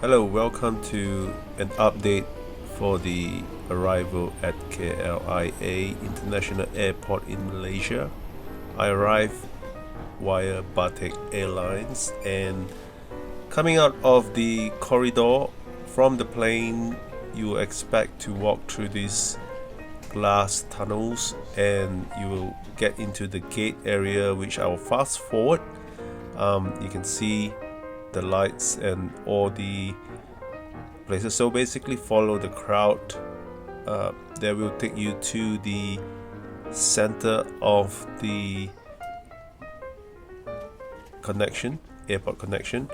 Hello, welcome to an update for the arrival at KLIA International Airport in Malaysia. I arrived via Batik Airlines, and coming out of the corridor from the plane, you expect to walk through these glass tunnels and you will get into the gate area, which I will fast forward. You can see the lights and all the places, so basically follow the crowd. That will take you to the center of the airport connection.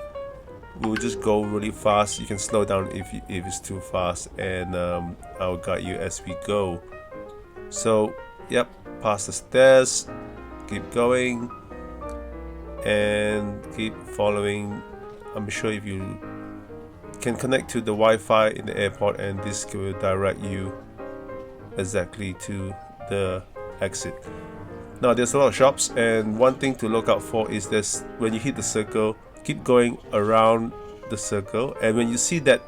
We will just go really fast. You can slow down if it's too fast, and I'll guide you as we go. So yep, past the stairs, keep going and keep following. I'm sure if you can connect to the Wi-Fi in the airport, and this will direct you exactly to the exit. Now there's a lot of shops, and one thing to look out for is this: when you hit the circle, keep going around the circle, and when you see that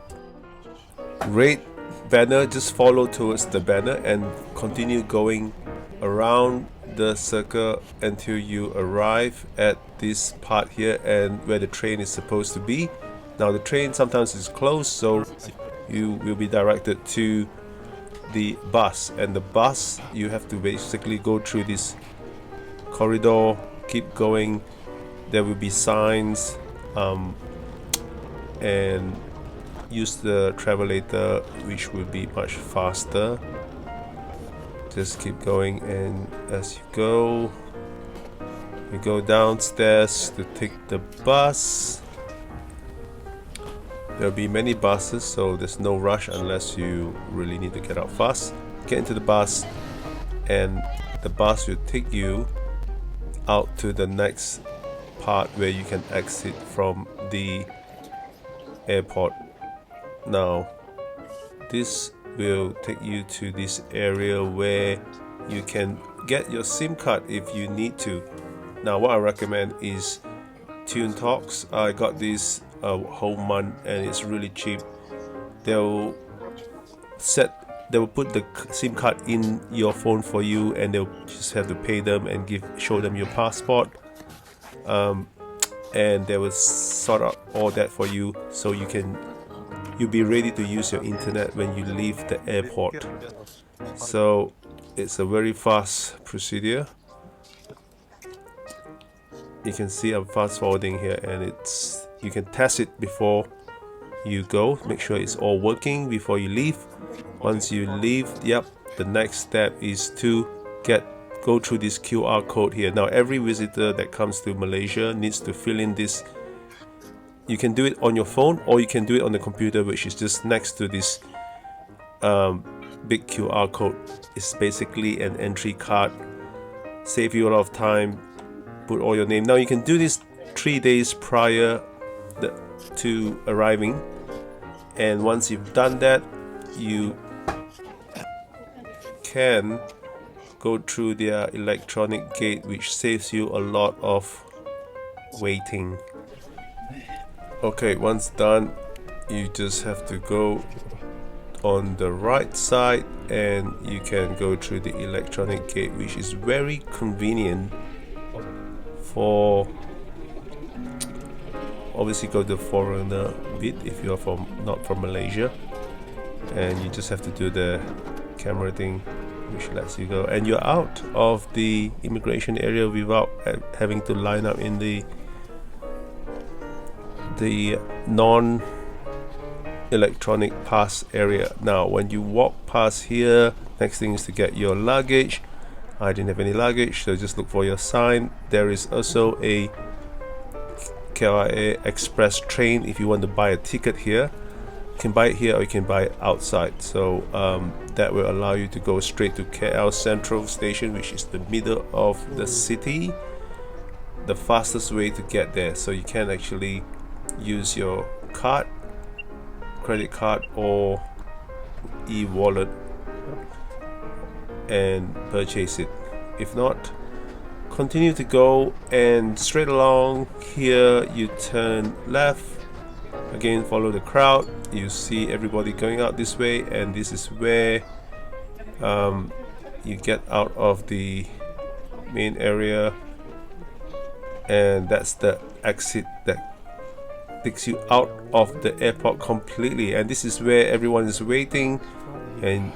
red banner, just follow towards the banner and continue going around the circle until you arrive at this part here and where the train is supposed to be. Now the train sometimes is closed, so you will be directed to the bus, and the bus you have to basically go through this corridor, keep going. There will be signs, and use the travelator, which will be much faster. Just keep going, and as you go downstairs to take the bus. There'll be many buses, so there's no rush unless you really need to get out fast. Get into the bus, and the bus will take you out to the next part where you can exit from the airport. Now this will take you to this area where you can get your SIM card if you need to. Now what I recommend is Tune Talks. I got this whole month and it's really cheap. They will put the SIM card in your phone for you, and they'll just have to pay them and show them your passport, and they will sort out all that for you, so you'll be ready to use your internet when you leave the airport. So it's a very fast procedure. You can see I'm fast forwarding here, and you can test it before you go. Make sure it's all working before you leave. Once you leave, yep, the next step is to go through this QR code here. Now every visitor that comes to Malaysia needs to fill in this. You can do it on your phone, or you can do it on the computer, which is just next to this big QR code. It's basically an entry card. Save you a lot of time. Put all your name. Now you can do this 3 days prior to arriving, and once you've done that, you can go through their electronic gate, which saves you a lot of waiting. Okay, once done, you just have to go on the right side and you can go through the electronic gate, which is very convenient for, obviously go the foreigner bit if you're not from Malaysia, and you just have to do the camera thing, which lets you go, and you're out of the immigration area without having to line up in the non-electronic pass area. Now when you walk past here, next thing is to get your luggage. I didn't have any luggage, so just look for your sign. There is also a KLIA Express train. If you want to buy a ticket here, you can buy it here or you can buy it outside. So that will allow you to go straight to KL Central Station, which is the middle of the city. The fastest way to get there. So you can actually use your credit card or e-wallet and purchase it. If not, continue to go, and straight along here you turn left Again, follow the crowd. You see everybody going out this way, and this is where you get out of the main area, and that's the exit that takes you out of the airport completely. And this is where everyone is waiting, and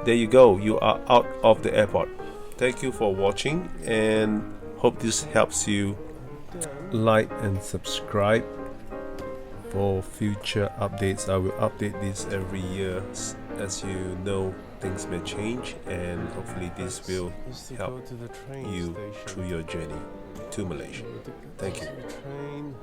there you go, you are out of the airport. Thank you for watching, and hope this helps you. Like and subscribe for future updates. I will update this every year. As you know, things may change, and hopefully this will help you through your journey to Malaysia. Thank you.